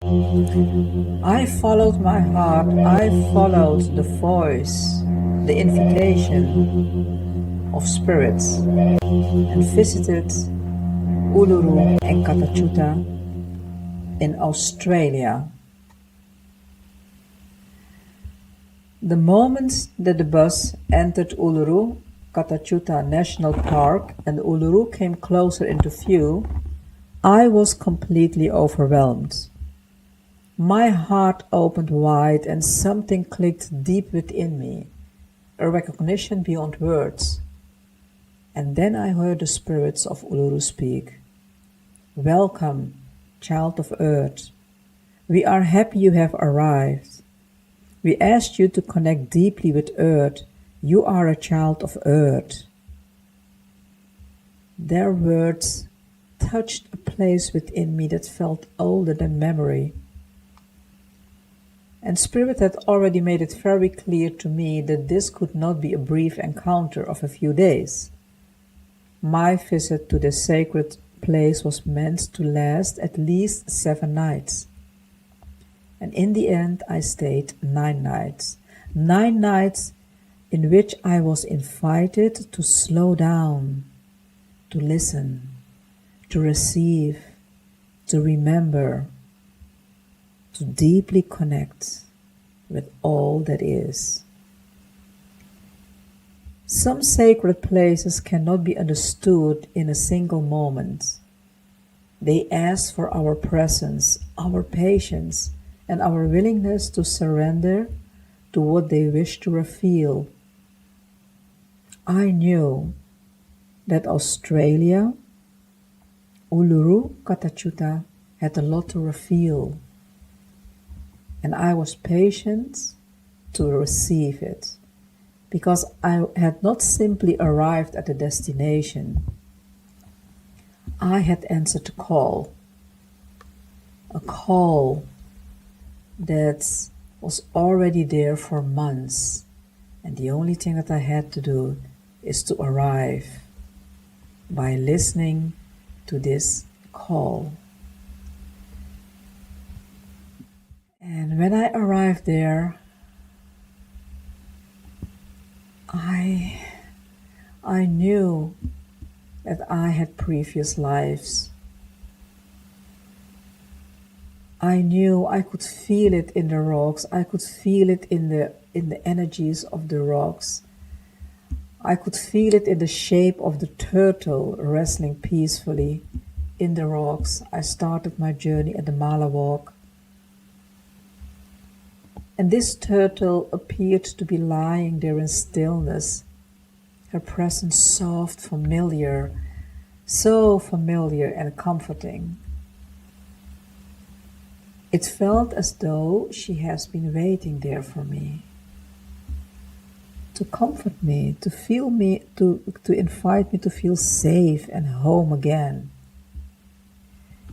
I followed my heart, I followed the voice, the invitation of spirits, and visited Uluru and Kata Tjuta in Australia. The moment that the bus entered Uluru Kata Tjuta National Park and Uluru came closer into view, I was completely overwhelmed. My heart opened wide and something clicked deep within me, a recognition beyond words. And then I heard the spirits of Uluru speak. Welcome, child of Earth. We are happy you have arrived. We asked you to connect deeply with Earth. You are a child of Earth. Their words touched a place within me that felt older than memory. And Spirit had already made it very clear to me that this could not be a brief encounter of a few days. My visit to this sacred place was meant to last at least 7 nights. And in the end, I stayed 9 nights. 9 nights in which I was invited to slow down, to listen, to receive, to remember, to deeply connect with all that is. Some sacred places cannot be understood in a single moment. They ask for our presence, our patience, and our willingness to surrender to what they wish to reveal. I knew that Australia, Uluru Kata Tjuta, had a lot to reveal, and I was patient to receive it, because I had not simply arrived at the destination. I had answered a call that was already there for months, and the only thing that I had to do is to arrive by listening to this call. And when I arrived there, I knew that I had previous lives. I knew I could feel it in the rocks. I could feel it in the energies of the rocks. I could feel it in the shape of the turtle wrestling peacefully in the rocks. I started my journey at the Mala Walk. And this turtle appeared to be lying there in stillness, her presence soft, familiar, so familiar and comforting. It felt as though she has been waiting there for me, to comfort me, to feel me, to invite me to feel safe and home again.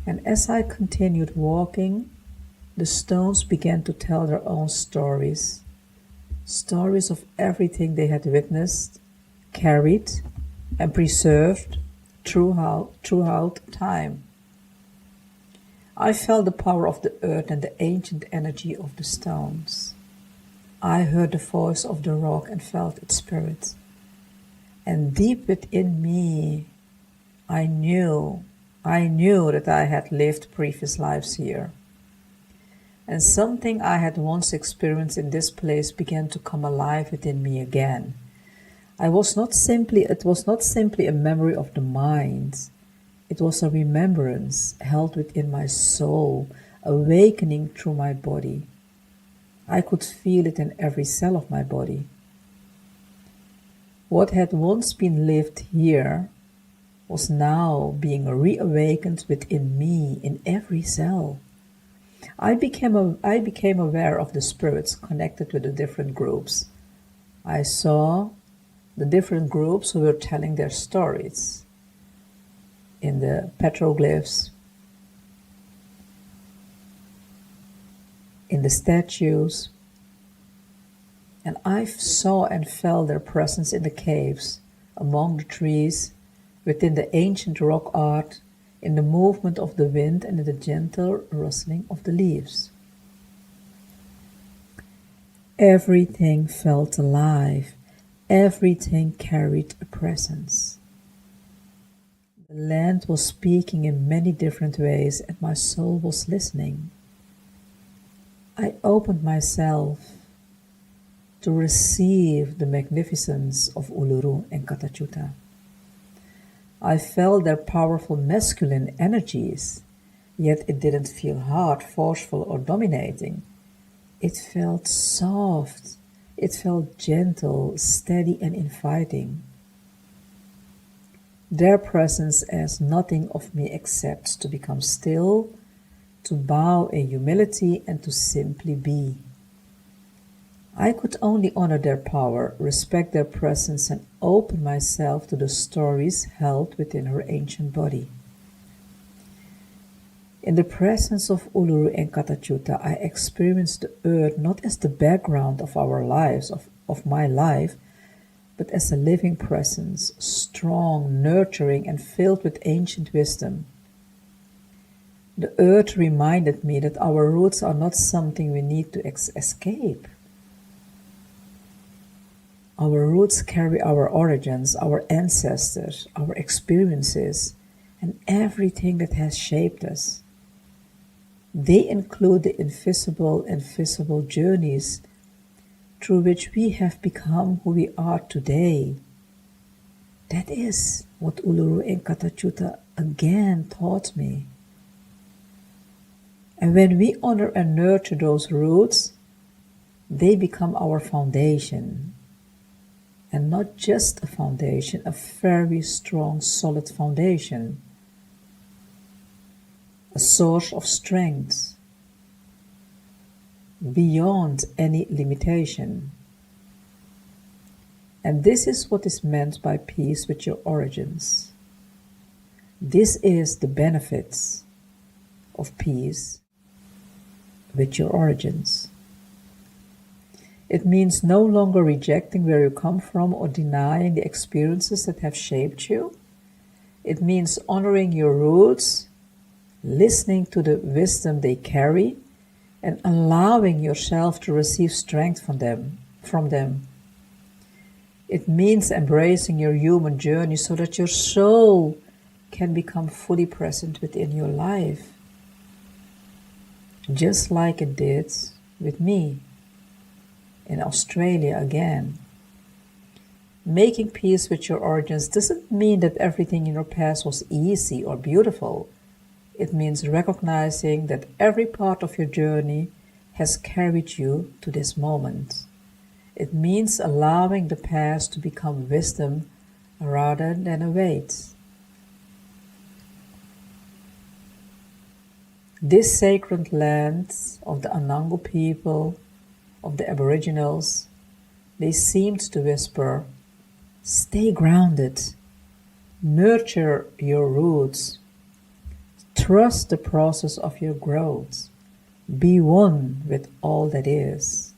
And as I continued walking, the stones began to tell their own stories, stories of everything they had witnessed, carried, and preserved throughout time. I felt the power of the earth and the ancient energy of the stones. I heard the voice of the rock and felt its spirit. And deep within me, I knew that I had lived previous lives here. And something I had once experienced in this place began to come alive within me again. It was not simply a memory of the mind. It was a remembrance held within my soul, awakening through my body. I could feel it in every cell of my body. What had once been lived here was now being reawakened within me in every cell. I became aware of the spirits connected with the different groups. I saw the different groups who were telling their stories in the petroglyphs, in the statues, and I saw and felt their presence in the caves, among the trees, within the ancient rock art, in the movement of the wind and in the gentle rustling of the leaves. Everything felt alive. Everything carried a presence. The land was speaking in many different ways, and my soul was listening. I opened myself to receive the magnificence of Uluru and Kata Tjuta. I felt their powerful masculine energies, yet it didn't feel hard, forceful, or dominating. It felt soft, it felt gentle, steady, and inviting. Their presence asked nothing of me except to become still, to bow in humility, and to simply be. I could only honor their power, respect their presence, and open myself to the stories held within her ancient body. In the presence of Uluru and Kata Tjuta, I experienced the earth not as the background of our lives, of my life, but as a living presence, strong, nurturing, and filled with ancient wisdom. The earth reminded me that our roots are not something we need to escape. Our roots carry our origins, our ancestors, our experiences, and everything that has shaped us. They include the invisible and visible journeys through which we have become who we are today. That is what Uluru and Kata Tjuta again taught me. And when we honor and nurture those roots, they become our foundation. And not just a foundation, a very strong, solid foundation. A source of strength beyond any limitation. And this is what is meant by peace with your origins. This is the benefits of peace with your origins. It means no longer rejecting where you come from or denying the experiences that have shaped you. It means honoring your roots, listening to the wisdom they carry, and allowing yourself to receive strength from them. It means embracing your human journey so that your soul can become fully present within your life. Just like it did with me in Australia again. Making peace with your origins doesn't mean that everything in your past was easy or beautiful. It means recognizing that every part of your journey has carried you to this moment. It means allowing the past to become wisdom rather than a weight. This sacred land of the Aṉangu people, of the Aboriginals, they seemed to whisper, stay grounded, nurture your roots, trust the process of your growth, be one with all that is.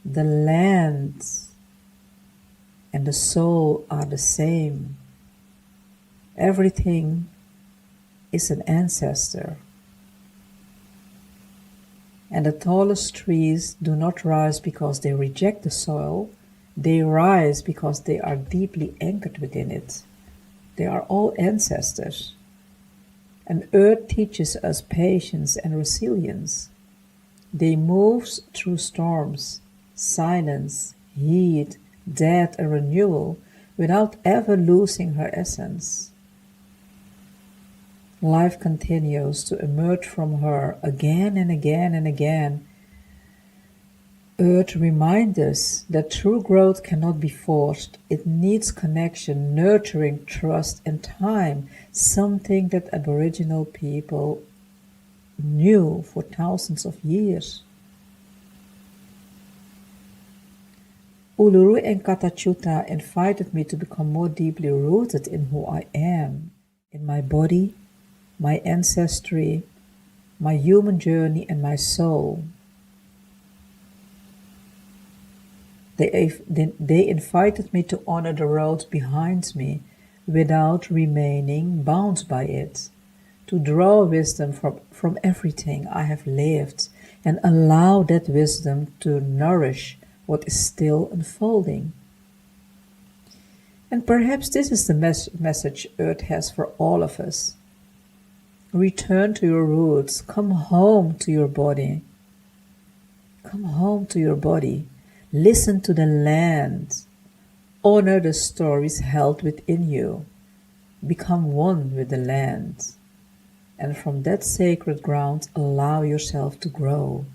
The land and the soul are the same. Everything is an ancestor. And the tallest trees do not rise because they reject the soil. They rise because they are deeply anchored within it. They are all ancestors. And earth teaches us patience and resilience. They move through storms, silence, heat, death, and renewal without ever losing her essence. Life continues to emerge from her again and again and again. Earth reminds us that true growth cannot be forced. It needs connection, nurturing, trust, and time, something that Aboriginal people knew for thousands of years. Uluru and Kata Tjuta invited me to become more deeply rooted in who I am, in my body, my ancestry, my human journey, and my soul. They invited me to honor the road behind me without remaining bound by it, to draw wisdom from everything I have lived and allow that wisdom to nourish what is still unfolding. And perhaps this is the message Earth has for all of us. Return to your roots. Come home to your body. Come home to your body. Listen to the land. Honor the stories held within you. Become one with the land. And from that sacred ground, allow yourself to grow.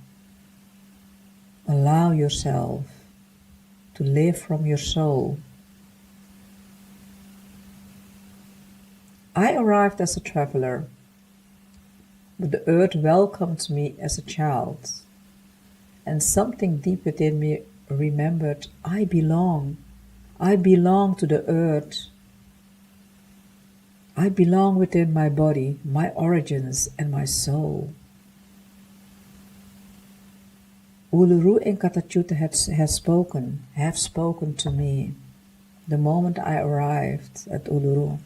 Allow yourself to live from your soul. I arrived as a traveler, but the earth welcomed me as a child. And something deep within me remembered, I belong. I belong to the earth. I belong within my body, my origins, and my soul. Uluru and Kata Tjuta have spoken to me the moment I arrived at Uluru.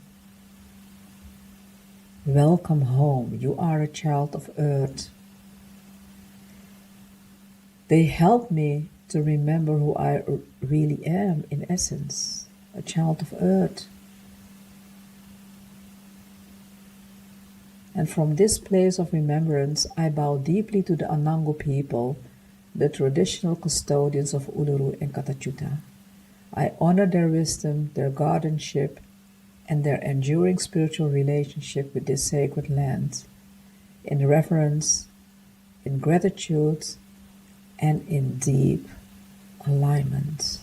Welcome home, you are a child of earth. They help me to remember who I really am in essence, a child of earth. And from this place of remembrance, I bow deeply to the Aṉangu people, the traditional custodians of Uluru and Kata Tjuta. I honor their wisdom, their guardianship, and their enduring spiritual relationship with this sacred land, in reverence, in gratitude, and in deep alignment.